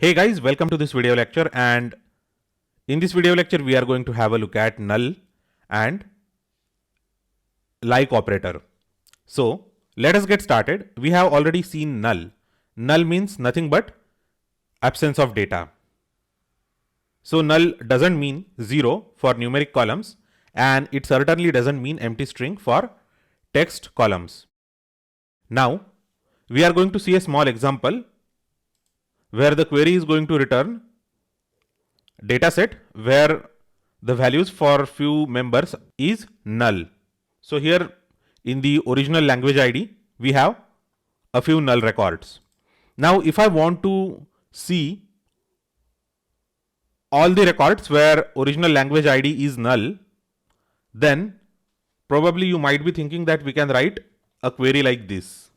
Hey guys, welcome to this video lecture, and in this video lecture we are going to have a look at null and like operator. So let us get started. We have already seen null. Null means nothing but absence of data. So null doesn't mean 0 for numeric columns, and it certainly doesn't mean empty string for text columns. Now we are going to see a small example where the query is going to return data set where the values for few members is null. So here in the original language ID, we have a few null records. Now if I want to see all the records where original language ID is null, then probably you might be thinking that we can write a query like this.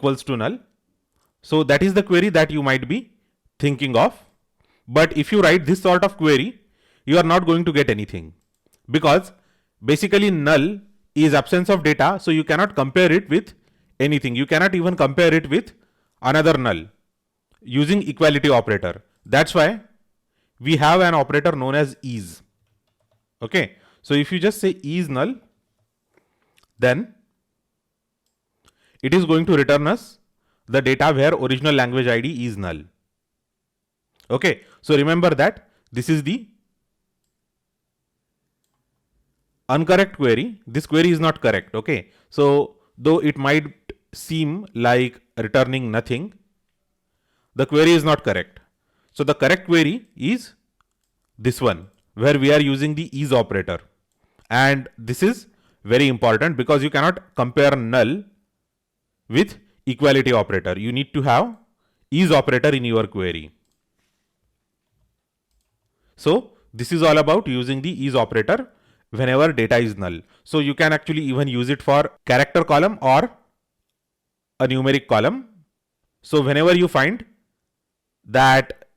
Equals to null. So that is the query that you might be thinking of. But if you write this sort of query, you are not going to get anything, because basically null is absence of data, so you cannot compare it with anything. You cannot even compare it with another null using equality operator. That's why we have an operator known as is. Okay, so if you just say is null, then it is going to return us the data where original language ID is null. Okay, so remember that this is the incorrect query. This query is not correct. Okay, so though it might seem like returning nothing, the query is not correct. So the correct query is this one where we are using the is operator, and this is very important because you cannot compare null with equality operator. You need to have is operator in your query. So this is all about using the is operator whenever data is null. So you can actually even use it for character column or a numeric column. So whenever you find that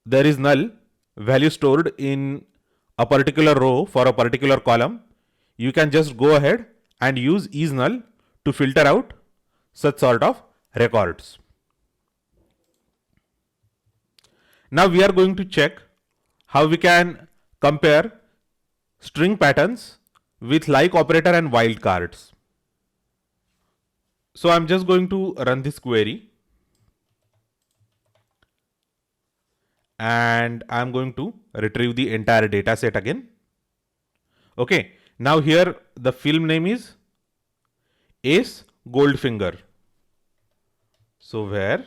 there is null value stored in a particular row for a particular column, you can just go ahead and use is null to filter out such sort of records. Now we are going to check how we can compare string patterns with like operator and wildcards. So I'm just going to run this query, and I'm going to retrieve the entire data set again. Okay, now here the film name is Ace Goldfinger. So where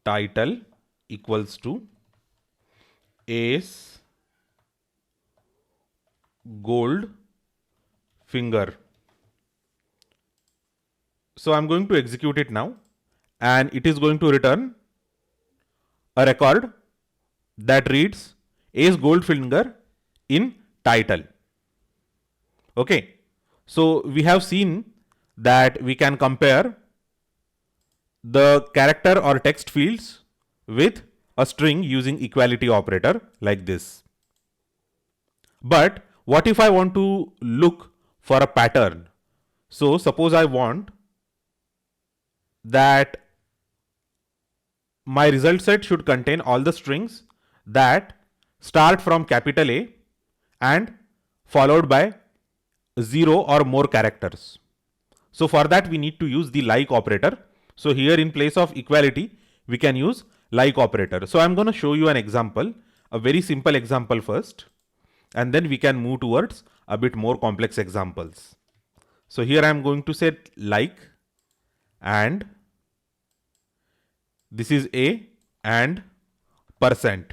title equals to Ace Goldfinger. So I'm going to execute it now, and it is going to return a record that reads Ace Goldfinger in title. Okay, so we have seen that we can compare the character or text fields with a string using equality operator like this. But what if I want to look for a pattern? So suppose I want that my result set should contain all the strings that start from capital A and followed by 0 or more characters. So for that we need to use the like operator. So here in place of equality we can use like operator. So I'm going to show you an example, a very simple example first, and then we can move towards a bit more complex examples. So here I'm going to set like, and this is A and %.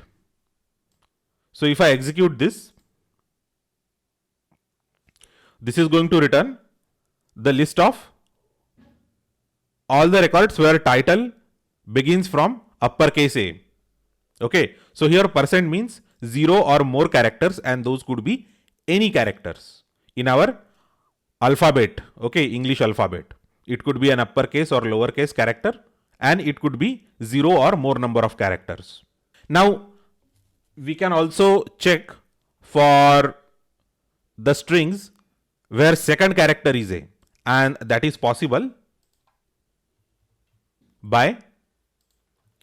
So if I execute this, this is going to return the list of all the records where title begins from uppercase A. Okay, so here % means 0 or more characters, and those could be any characters in our alphabet. Okay, English alphabet. It could be an uppercase or lowercase character, and it could be 0 or more number of characters. Now we can also check for the strings where second character is A, and that is possible by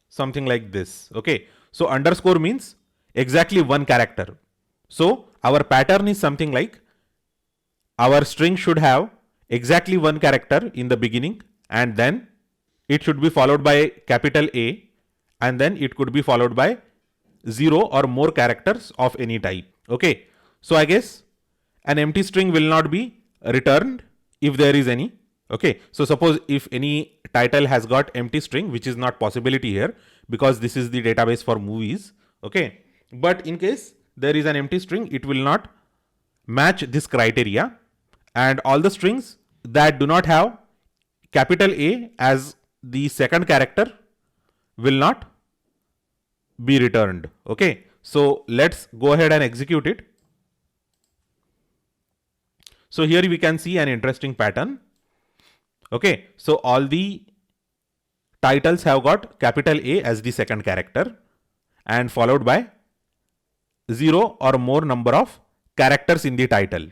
something like this. Okay, so underscore means exactly one character. So our pattern is something like our string should have exactly one character in the beginning, and then it should be followed by capital A, and then it could be followed by 0 or more characters of any type. Okay, so I guess an empty string will not be returned if there is any. Okay, so suppose if any title has got empty string, which is not possibility here because this is the database for movies. Okay, but in case there is an empty string, it will not match this criteria, and all the strings that do not have capital A as the second character will not be returned. Okay, so let's go ahead and execute it. So here we can see an interesting pattern. Okay, so all the titles have got capital A as the second character and followed by 0 or more number of characters in the title.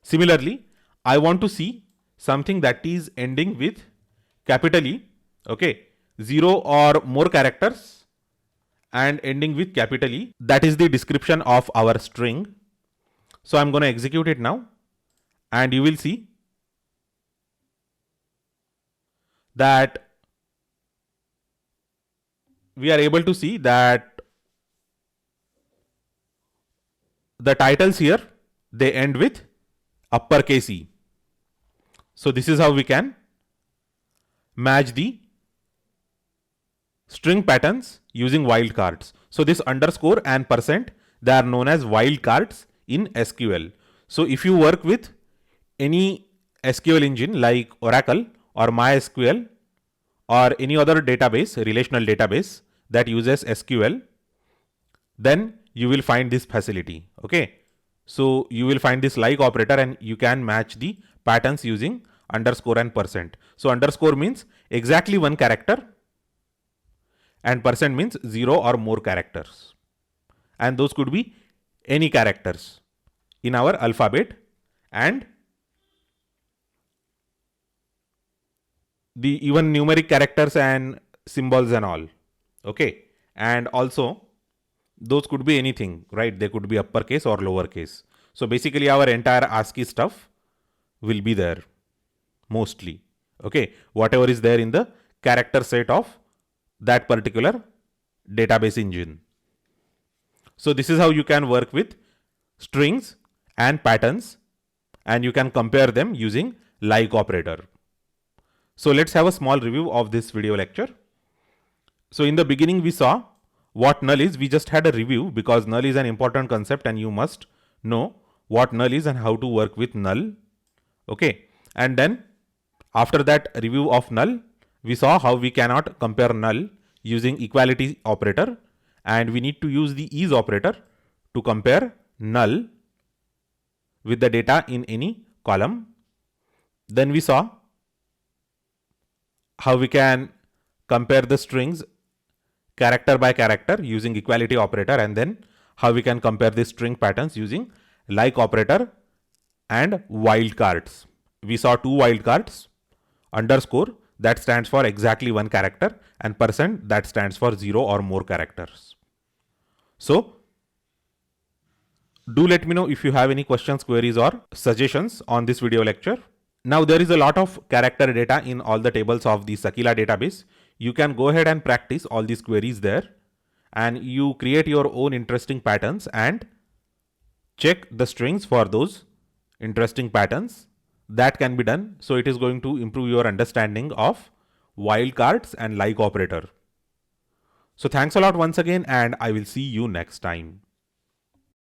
Similarly, I want to see something that is ending with capital E. Okay, 0 or more characters and ending with capital E. That is the description of our string. So I'm going to execute it now, and you will see that we are able to see that the titles here, they end with uppercase E. So this is how we can match the string patterns using wildcards. So this underscore and %, they are known as wildcards in SQL. So if you work with any SQL engine like Oracle or MySQL or any other database, relational database that uses SQL, then you will find this facility. Okay, so you will find this like operator and you can match the patterns using underscore and %. So underscore means exactly one character and % means 0 or more characters, and those could be any characters in our alphabet, and the even numeric characters and symbols and all. Okay, and also those could be anything, right? They could be uppercase or lowercase. So basically our entire ASCII stuff will be there mostly. Okay, whatever is there in the character set of that particular database engine. So this is how you can work with strings and patterns, and you can compare them using like operator. So let's have a small review of this video lecture. So in the beginning we saw what null is. We just had a review because null is an important concept and you must know what null is and how to work with null. Okay, and then after that review of null, we saw how we cannot compare null using equality operator, and we need to use the is operator to compare null with the data in any column. Then we saw how we can compare the strings character by character using equality operator, and then how we can compare the string patterns using like operator and wildcards. We saw two wildcards, underscore that stands for exactly one character and % that stands for 0 or more characters. So do let me know if you have any questions, queries or suggestions on this video lecture. Now there is a lot of character data in all the tables of the Sakila database. You can go ahead and practice all these queries there, and you create your own interesting patterns and check the strings for those interesting patterns. That can be done. So it is going to improve your understanding of wildcards and like operator. So thanks a lot once again, and I will see you next time.